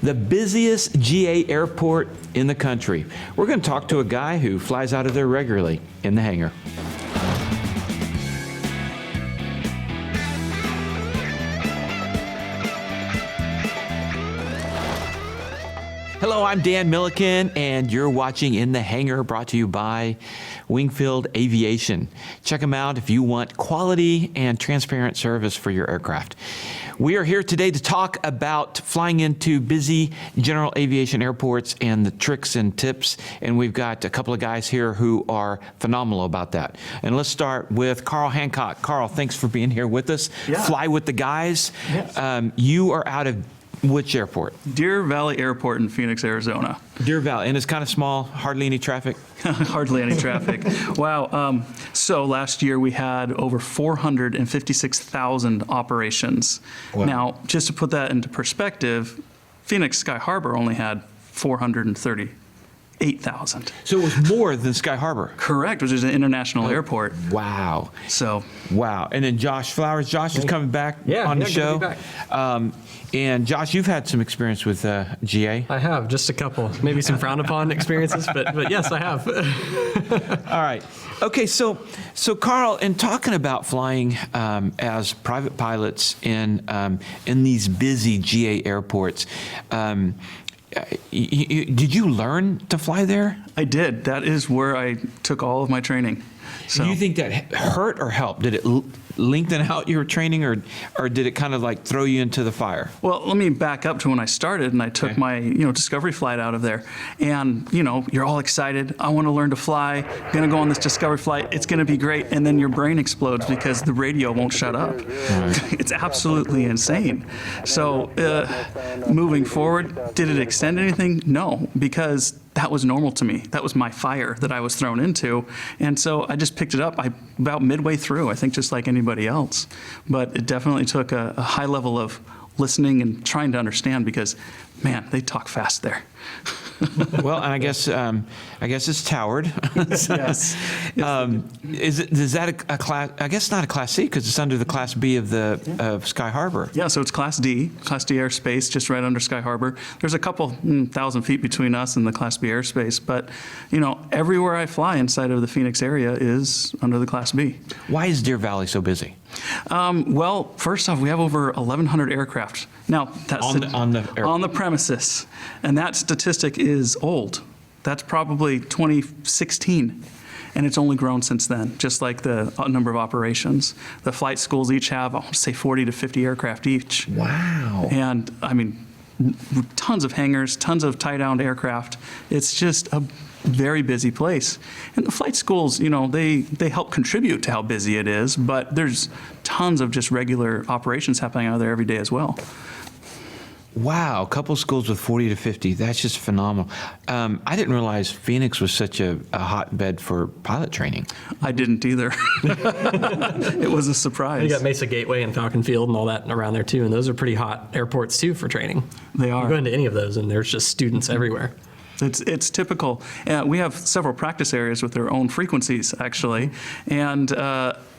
the busiest GA airport in the country. We're going to talk to a guy who flies out of there regularly in the hangar. Hello, I'm Dan Millican, and you're watching In the Hangar, brought to you by Wingfield Aviation. Check them out if you want quality and transparent service for your aircraft. We are here today to talk about flying into busy general aviation airports and the tricks and tips, and we've got a couple of guys here who are phenomenal about that. And let's start with Carl Hancock. Carl, thanks for being here with us. Yeah. Fly with the guys. Yes. You are out of which airport? Deer Valley Airport in Phoenix, Arizona. Deer Valley, and it's kind of small, hardly any traffic? Hardly any traffic. Wow. So last year we had over 456,000 operations. Wow. Now, just to put that into perspective, Phoenix Sky Harbor only had 438,000. So it was more than Sky Harbor? Correct, which is an international airport. Wow. So. Wow. And then Josh Flowers. Josh is coming back on the show. Good to be back. And Josh, you've had some experience with GA. I have, just a couple. Maybe some frowned upon experiences, but yes, I have. All right. Okay, so Carl, in talking about flying as private pilots in these busy GA airports, did you learn to fly there? I did. That is where I took all of my training. So. Do you think that hurt or helped? Did it lengthen out your training, or did it kind of like throw you into the fire? Well, let me back up to when I started, and I took my discovery flight out of there. And you're all excited. I want to learn to fly. I'm gonna go on this discovery flight. It's gonna be great. And then your brain explodes because the radio won't shut up. Right. It's absolutely insane. So moving forward, did it extend anything? No, because that was normal to me. That was my fire that I was thrown into. And so I just picked it up about midway through, I think just like anybody else. But it definitely took a high level of listening and trying to understand because, man, they talk fast there. Well, and I guess it's towered. Yes. Is that a class? I guess not a Class C because it's under the Class B of Sky Harbor. Yeah, so it's Class D airspace, just right under Sky Harbor. There's a couple thousand feet between us and the Class B airspace, but everywhere I fly inside of the Phoenix area is under the Class B. Why is Deer Valley so busy? Well, first off, we have over 1,100 aircraft. Now, that's on the premises, and that statistic is old. That's probably 2016, and it's only grown since then, just like the number of operations. The flight schools each have, I want to say, 40 to 50 aircraft each. Wow. And, I mean, tons of hangars, tons of tie-down aircraft. It's just a very busy place. And the flight schools, they help contribute to how busy it is, but there's tons of just regular operations happening out there every day as well. Wow, a couple schools with 40 to 50. That's just phenomenal. I didn't realize Phoenix was such a hotbed for pilot training. I didn't either. It was a surprise. You got Mesa Gateway and Falcon Field and all that around there too, and those are pretty hot airports too for training. They are. You go into any of those and there's just students everywhere. It's typical. We have several practice areas with their own frequencies, actually, and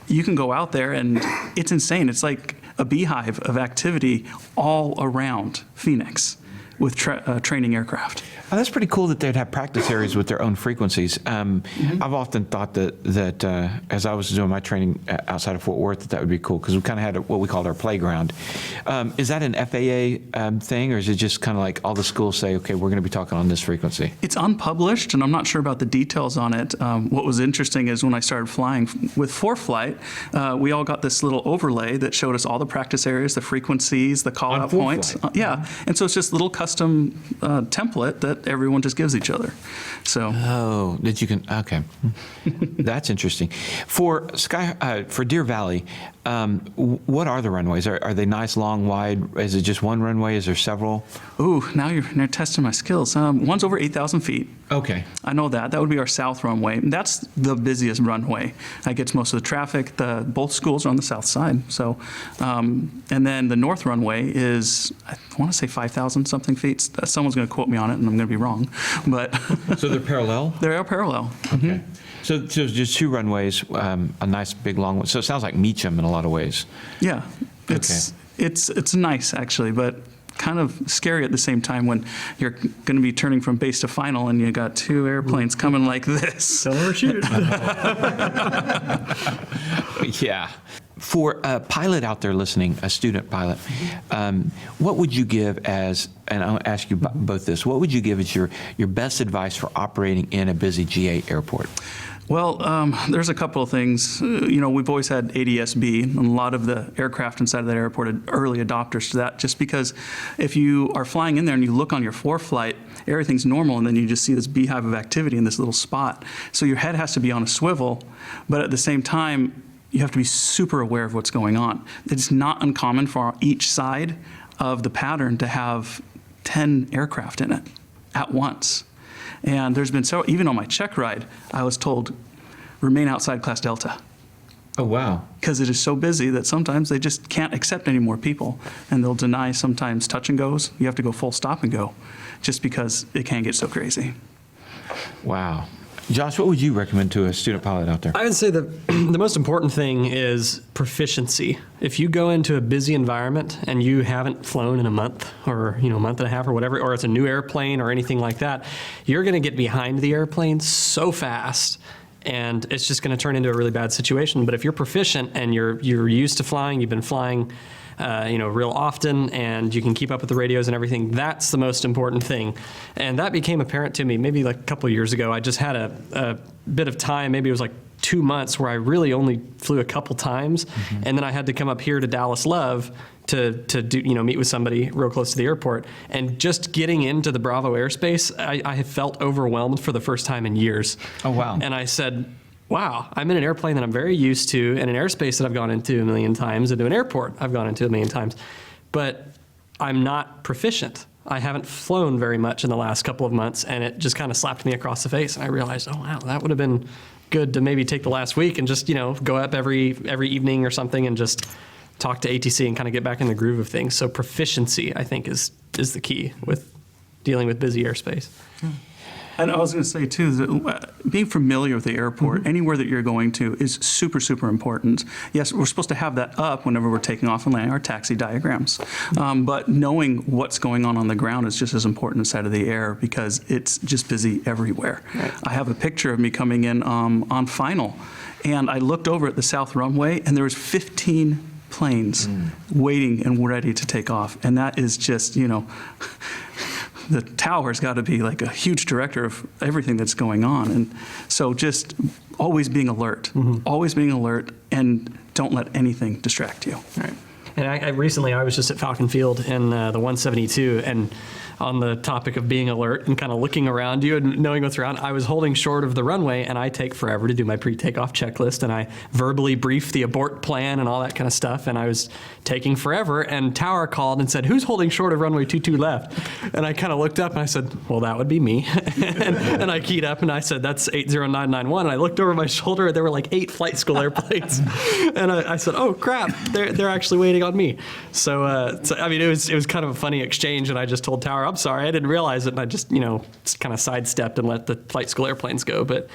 you can go out there and it's insane. It's like a beehive of activity all around Phoenix with training aircraft. Oh, that's pretty cool that they'd have practice areas with their own frequencies. I've often thought that as I was doing my training outside of Fort Worth, that would be cool because we kind of had what we called our playground. Is that an FAA thing, or is it just kind of like all the schools say, okay, we're going to be talking on this frequency? It's unpublished, and I'm not sure about the details on it. What was interesting is when I started flying with ForeFlight, we all got this little overlay that showed us all the practice areas, the frequencies, the call-out points. Yeah, and so it's just a little custom template that everyone just gives each other. So. Oh, okay. That's interesting. For Deer Valley, what are the runways? Are they nice, long, wide? Is it just one runway? Is there several? Ooh, now you're testing my skills. One's over 8,000 feet. Okay. I know that. That would be our south runway. That's the busiest runway. That gets most of the traffic. Both schools are on the south side. So, and then the north runway is, I want to say 5,000 something feet. Someone's going to quote me on it, and I'm going to be wrong. But so they're parallel? They are parallel. Okay. Mm-hmm. So just two runways, a nice big long one. So it sounds like Meacham in a lot of ways. Yeah, it's nice actually, but kind of scary at the same time when you're going to be turning from base to final and you got two airplanes coming like this. Don't overshoot. Yeah. For a pilot out there listening, a student pilot, what would you give as, and I'll ask you both this, what would you give as your best advice for operating in a busy GA airport? Well, there's a couple of things. We've always had ADS-B, and a lot of the aircraft inside of that airport are early adopters to that, just because if you are flying in there and you look on your ForeFlight, everything's normal, and then you just see this beehive of activity in this little spot. So your head has to be on a swivel, but at the same time, you have to be super aware of what's going on. It's not uncommon for each side of the pattern to have 10 aircraft in it at once. And there's been several, even on my check ride, I was told, remain outside class Delta. Oh, wow. Because it is so busy that sometimes they just can't accept any more people. And they'll deny sometimes touch and goes. You have to go full stop and go just because it can get so crazy. Wow. Josh, what would you recommend to a student pilot out there? I would say that the most important thing is proficiency. If you go into a busy environment and you haven't flown in a month or a month and a half or whatever, or it's a new airplane or anything like that, you're going to get behind the airplane so fast, and it's just going to turn into a really bad situation. But if you're proficient and you're used to flying, you've been flying real often, and you can keep up with the radios and everything, that's the most important thing. And that became apparent to me maybe like a couple of years ago. I just had a bit of time, maybe it was like 2 months, where I really only flew a couple times, and then I had to come up here to Dallas Love to do, meet with somebody real close to the airport. And just getting into the Bravo airspace, I have felt overwhelmed for the first time in years. Oh, wow. And I said, wow, I'm in an airplane that I'm very used to, and an airspace that I've gone into a million times, into an airport I've gone into a million times, but I'm not proficient. I haven't flown very much in the last couple of months, and it just kind of slapped me across the face, and I realized, oh wow, that would have been good to maybe take the last week and just go up every evening or something and just talk to ATC and kind of get back in the groove of things. So proficiency, I think, is the key with dealing with busy airspace. And I was going to say, too, that being familiar with the airport, anywhere that you're going to, is super, super important. Yes, we're supposed to have that up whenever we're taking off and landing, our taxi diagrams. But knowing what's going on the ground is just as important inside of the air, because it's just busy everywhere. Right. I have a picture of me coming in on final, and I looked over at the south runway, and there was 15 planes waiting and ready to take off. And that is just, the tower's got to be like a huge director of everything that's going on. And so just always being alert, and don't let anything distract you. Right. And I recently, I was just at Falcon Field in the 172, and on the topic of being alert and kind of looking around you and knowing what's around, I was holding short of the runway, and I take forever to do my pre-takeoff checklist, and I verbally brief the abort plan and all that kind of stuff, and I was taking forever, and Tower called and said, who's holding short of runway 22 left? And I kind of looked up and I said, well, that would be me. and I keyed up and I said, that's 80991, and I looked over my shoulder, and there were like 8 flight school airplanes. And I said, oh crap, they're actually waiting on me. So I mean, it was kind of a funny exchange, and I just told Tower, I'm sorry, I didn't realize it, and I just, kind of sidestepped and let the flight school airplanes go. But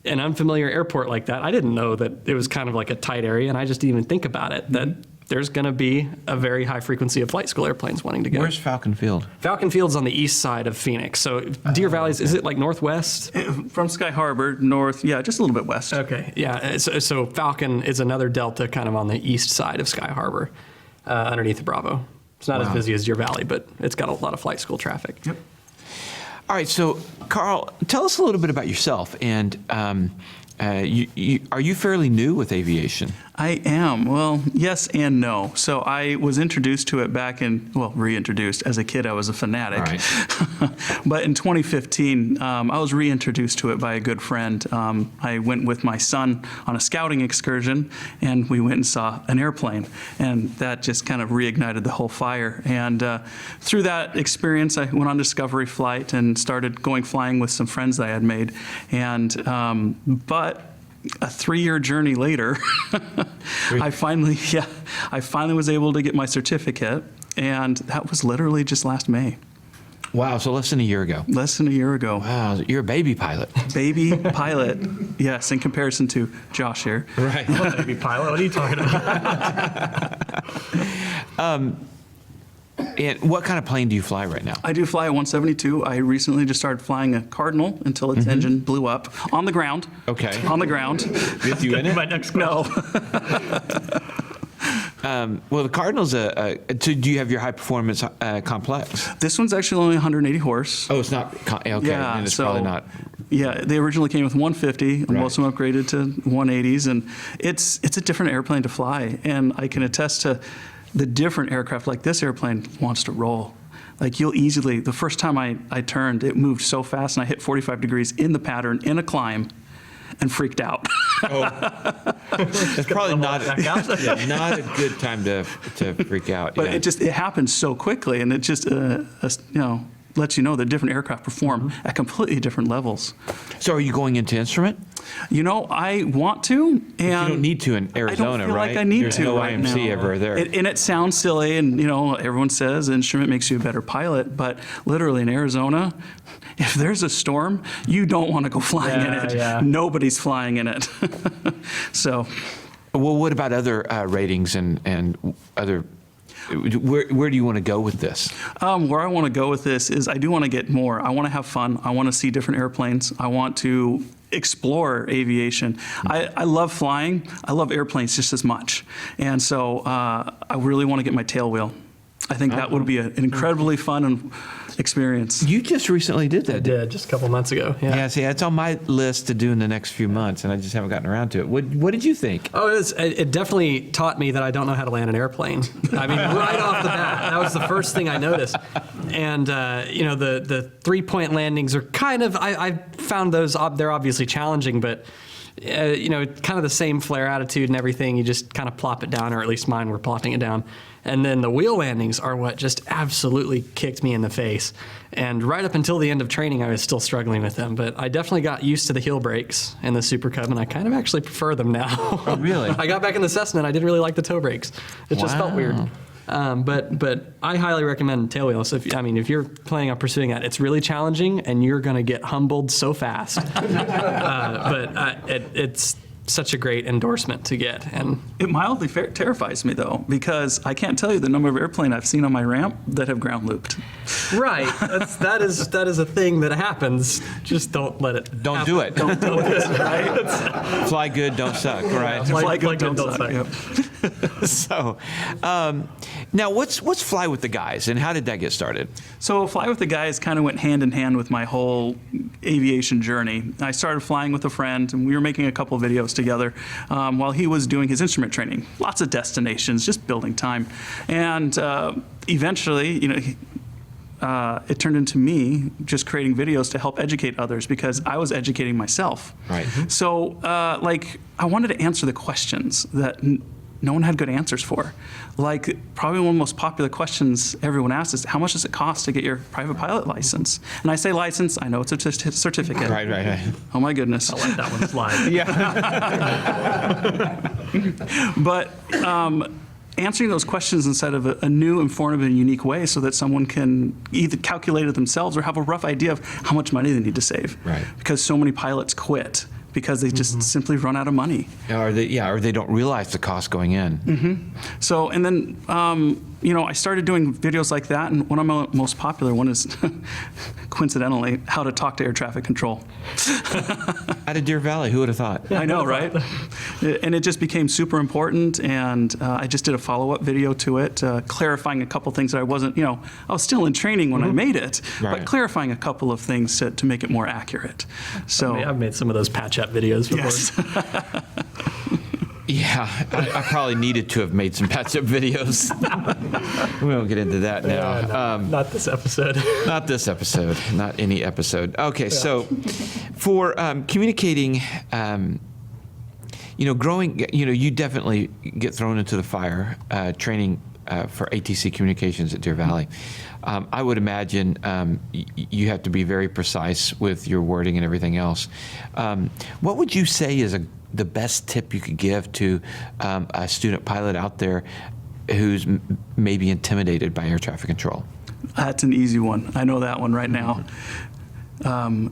an unfamiliar airport like that, I didn't know that it was kind of like a tight area, and I just didn't even think about it, that there's going to be a very high frequency of flight school airplanes wanting to go. Where's Falcon Field? Falcon Field's on the east side of Phoenix. So Deer Valley, is it like northwest? From Sky Harbor, north, yeah, just a little bit west. Okay, yeah. So Falcon is another delta kind of on the east side of Sky Harbor, underneath the Bravo. It's not as busy as Deer Valley, but it's got a lot of flight school traffic. Yep. All right, so Carl, tell us a little bit about yourself, and are you fairly new with aviation? I am. Well, yes and no. So I was introduced to it reintroduced. As a kid, I was a fanatic. Right. But in 2015, I was reintroduced to it by a good friend. I went with my son on a scouting excursion, and we went and saw an airplane. And that just kind of reignited the whole fire. And through that experience, I went on discovery flight and started going flying with some friends that I had made. And but a 3-year journey later, I finally was able to get my certificate, and that was literally just last May. Wow, so less than a year ago. Less than a year ago. Wow, you're a baby pilot. Baby pilot, yes, in comparison to Josh here. Right. Baby pilot, what are you talking about? And what kind of plane do you fly right now? I do fly a 172. I recently just started flying a Cardinal until its engine blew up on the ground. Okay. On the ground. With you in it? My next question. No. Well, the Cardinal's so do you have your high performance complex? This one's actually only 180 horse. Oh, it's not. Okay, Yeah, and it's so- probably not. Yeah, they originally came with 150, and Right. most of them upgraded to 180s, and it's a different airplane to fly. And I can attest to the different aircraft. Like this airplane wants to roll. Like you'll easily. The first time I turned, it moved so fast, and I hit 45 degrees in the pattern in a climb, and freaked out. It's probably not not a good time to freak out. But yeah. it happens so quickly, and it just lets you know that different aircraft perform at completely different levels. So are you going into instrument? I want to, and You don't need to in I Arizona, don't feel right? like I need There's to no right IMC now. ever there. And it sounds silly, and everyone says instrument makes you a better pilot, but literally in Arizona, if there's a storm, you don't want to go flying in it. Yeah. Nobody's flying in it. So, Well, what about other ratings and other? Where do you want to go with this? where I want to go with this is I do want to get more. I want to have fun. I want to see different airplanes. I want to explore aviation. I love flying. I love airplanes just as much. And so I really want to get my tail wheel. I think that would be an incredibly fun experience. You just recently did that. I did just a couple months ago. Yeah, see, that's on my list to do in the next few months, and I just haven't gotten around to it. What did you think? Oh, it definitely taught me that I don't know how to land an airplane. I mean, right off the bat, that was the first thing I noticed. And the 3-point landings are kind of I found those they're obviously challenging, but kind of the same flare attitude and everything. You just kind of plop it down, or at least mine were plopping it down. And then the wheel landings are what just absolutely kicked me in the face. And right up until the end of training, I was still struggling with them. But I definitely got used to the heel brakes in the Super Cub, and I kind of actually prefer them now. Oh, really? I got back in the Cessna, and I didn't really like the toe brakes. It just felt weird. But I highly recommend tail wheels. If you're planning on pursuing that, it's really challenging, and you're going to get humbled so fast. It's such a great endorsement to get. And It mildly terrifies me, though, because I can't tell you the number of airplane I've seen on my ramp that have ground looped. right, that is a thing that happens. Just don't let it. Don't happen. do it. Don't do it, right? Fly good, don't suck, right? Fly good, good, don't suck. suck. Yep. So, now what's Fly with the Guys, and how did that get started? So Fly with the Guys kind of went hand in hand with my whole aviation journey. I started flying with a friend, and we were making a couple videos together while he was doing his instrument training. Lots of destinations, just building time. And eventually, it turned into me just creating videos to help educate others because I was educating myself. Right. So, I wanted to answer the questions that no one had good answers for. Like, probably one of the most popular questions everyone asks is, how much does it cost to get your private pilot license? And I say license, I know it's a certificate. Right. Oh my goodness. I'll let that one slide. But answering those questions inside of a new, informative, and unique way so that someone can either calculate it themselves or have a rough idea of how much money they need to save. Right. Because so many pilots quit because they just simply run out of money. Or they don't realize the cost going in. So, and then, I started doing videos like that, and one of my most popular one is, coincidentally, how to talk to air traffic control. Out of Deer Valley, who would have thought? I know, right? And it just became super important, and I just did a follow-up video to it, clarifying a couple things that I wasn't, I was still in training when I made it, Right. but clarifying a couple of things to make it more accurate. So, I've made some of those patch-up videos before. yes. Yeah, I probably needed to have made some patch-up videos. We won't get into that now. Not this episode. Not this episode, not any episode. Okay, so for communicating, growing, you definitely get thrown into the fire training for ATC communications at Deer Valley. I would imagine you have to be very precise with your wording and everything else. What would you say is the best tip you could give to a student pilot out there who's maybe intimidated by air traffic control? That's an easy one. I know that one right now.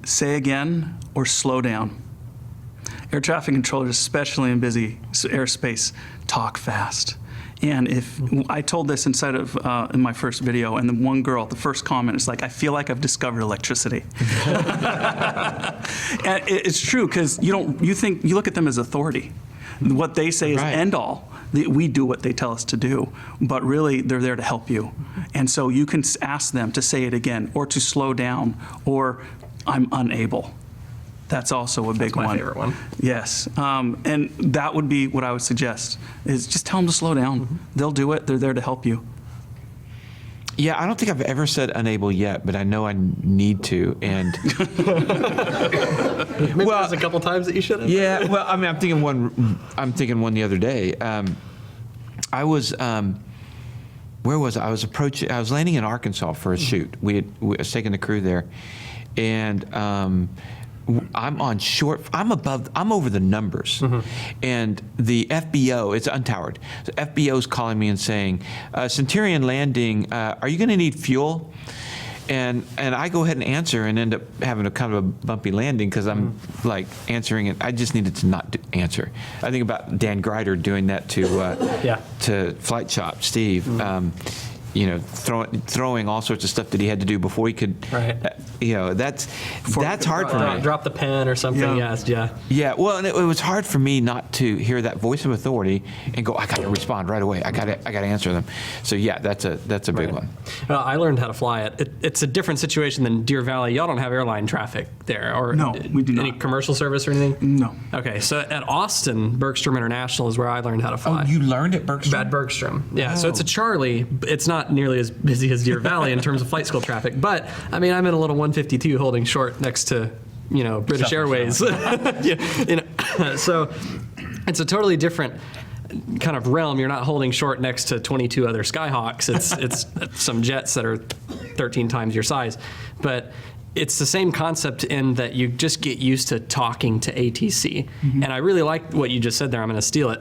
Say again or slow down. Air traffic controllers, especially in busy airspace, talk fast. And if I told this inside of in my first video, and the one girl, the first comment is like, "I feel like I've discovered electricity." And it's true, because you look at them as authority. What they say is Right. end all. We do what they tell us to do, but really they're there to help you. And so you can ask them to say it again, or to slow down, or "I'm unable." That's also a big my one. favorite one. Yes, and that would be what I would suggest, is just tell them to slow down. They'll do it. They're there to help you. Yeah, I don't think I've ever said unable yet, but I know I need to. And Maybe there's a couple times that you should have. yeah, well, I mean, I'm thinking one the other day. I was, where was I? I was landing in Arkansas for a shoot. We was taking the crew there, and I'm over the numbers, and the FBO, it's untowered. The FBO's calling me and saying, "Centurion landing, are you going to need fuel?" And I go ahead and answer, and end up having a kind of a bumpy landing, because I'm like answering it. I just needed to not answer. I think about Dan Greider doing that to Flight Shop Steve. Throwing all sorts of stuff that he had to do before he could. Right. That's hard for me. Drop the pen or something. Yeah. Yeah, well, and it was hard for me not to hear that voice of authority and go, "I got to respond right away. I got to answer them." So yeah, that's a big one. I learned how to fly it. It's a different situation than Deer Valley. Y'all don't have airline traffic there, or No, we do not. Any commercial service or anything? No. Okay, so at Austin, Bergstrom International is where I learned how to fly. Oh, you learned at Bergstrom? At Bergstrom, yeah. So Oh. it's a Charlie. It's not nearly as busy as Deer Valley in terms of flight school traffic, but I mean, I'm in a little 152 holding short next to, British Airways. So it's a totally different kind of realm. You're not holding short next to 22 other Skyhawks. It's some jets that are 13 times your size, but it's the same concept in that you just get used to talking to ATC. And I really like what you just said there. I'm going to steal it,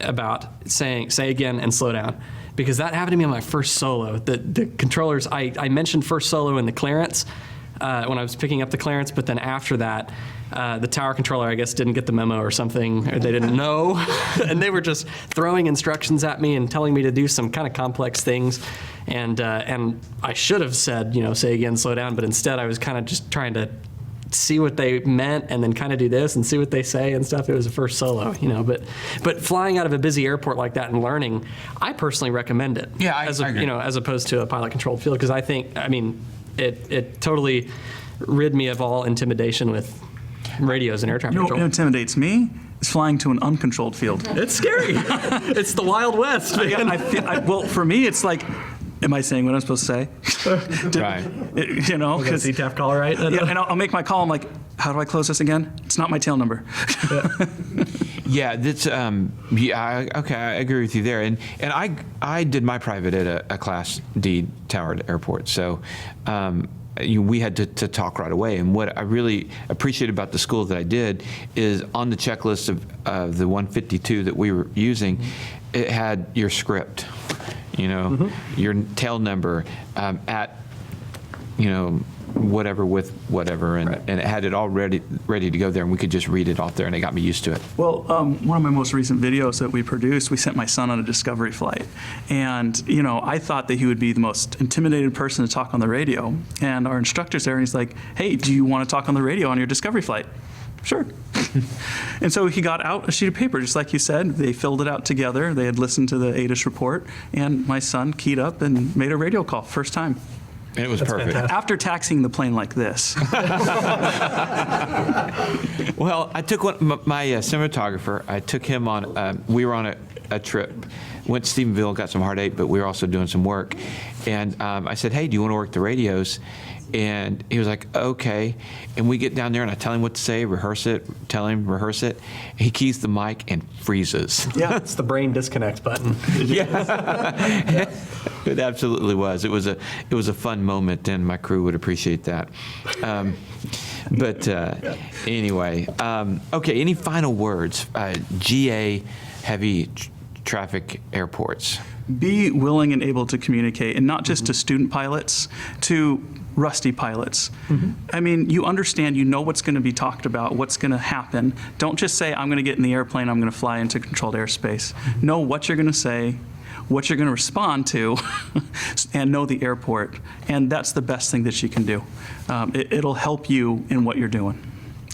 about say again and slow down. Because that happened to me on my first solo. The controllers, I mentioned first solo in the clearance when I was picking up the clearance, but then after that, the tower controller, I guess, didn't get the memo or something, or they didn't know. And they were just throwing instructions at me and telling me to do some kind of complex things. And I should have said, say again, slow down, but instead I was kind of just trying to see what they meant and then kind of do this and see what they say and stuff. It was a first solo, but flying out of a busy airport like that and learning, I personally recommend it. Yeah, I agree. As opposed to a pilot controlled field, because it totally rid me of all intimidation with radios and air traffic What control. intimidates me is flying to an uncontrolled field. It's scary. It's the Wild West, man. Well, for me, it's like, am I saying what I'm supposed to say? Right. Because CTAF call, right? yeah, and I'll make my call. I'm like, how do I close this again? It's not my tail number. Yeah, that's okay. I agree with you there. And I did my private at a Class D towered airport, so we had to talk right away. And what I really appreciate about the school that I did is on the checklist of the 152 that we were using, it had your script, your tail number at whatever with whatever, and, Right. and it had it all ready to go there, and we could just read it off there, and it got me used to it. Well, one of my most recent videos that we produced, we sent my son on a discovery flight. And, I thought that he would be the most intimidated person to talk on the radio. And our instructor's there, and he's like, "Hey, do you want to talk on the radio on your discovery flight?" "Sure." And so he got out a sheet of paper, just like you said. They filled it out together. They had listened to the ATIS report, and my son keyed up and made a radio call, first time. And it was perfect. fantastic. After taxiing the plane like this. Well, I took my cinematographer. I took him on. We were on a trip. Went to Stephenville, got some heartache, but we were also doing some work. And I said, "Hey, do you want to work the radios?" And he was like, "Okay." And we get down there, and I tell him what to say, rehearse it. Tell him, rehearse it. He keys the mic and freezes. Yeah, it's the brain disconnect button. Yeah. It absolutely was. It was a fun moment, and my crew would appreciate that. Anyway, okay. Any final words? GA heavy traffic airports. Be willing and able to communicate, and not just to student pilots, to rusty pilots. I mean, you understand, you know what's going to be talked about, what's going to happen. Don't just say, I'm going to get in the airplane, I'm going to fly into controlled airspace. Know what you're going to say, what you're going to respond to, and know the airport. And that's the best thing that you can do. It'll help you in what you're doing,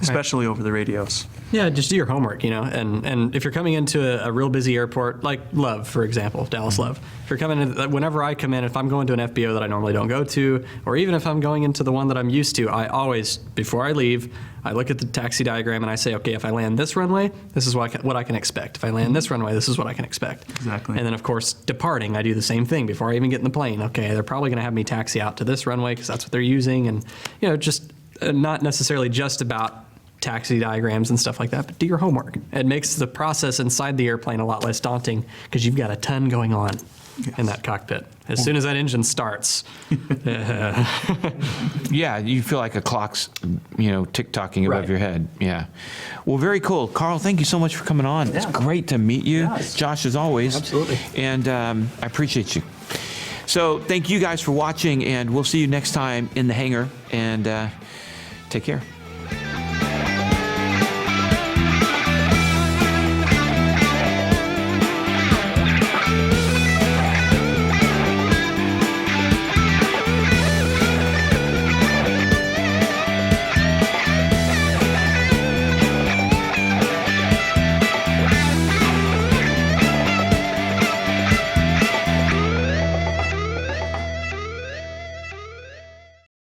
especially over the radios. Yeah, just do your homework, and if you're coming into a real busy airport, like Love, for example, Dallas Love, if you're coming in, whenever I come in, if I'm going to an FBO that I normally don't go to, or even if I'm going into the one that I'm used to, I always, before I leave, I look at the taxi diagram and I say, okay, if I land this runway, this is what I can expect. If I land this runway, this is what I can expect. Exactly. And then, of course, departing, I do the same thing before I even get in the plane. Okay, they're probably going to have me taxi out to this runway because that's what they're using, and just not necessarily just about taxi diagrams and stuff like that, but do your homework. It makes the process inside the airplane a lot less daunting because you've got a ton going on in that cockpit. As soon as that engine starts, Yeah, you feel like a clock's, tick-tocking above Right. your head. Yeah. Well, very cool. Carl, thank you so much for coming on. It's great to meet you. Yes. Josh, as always. Absolutely. And I appreciate you. So thank you guys for watching, and we'll see you next time in the hangar. And take care.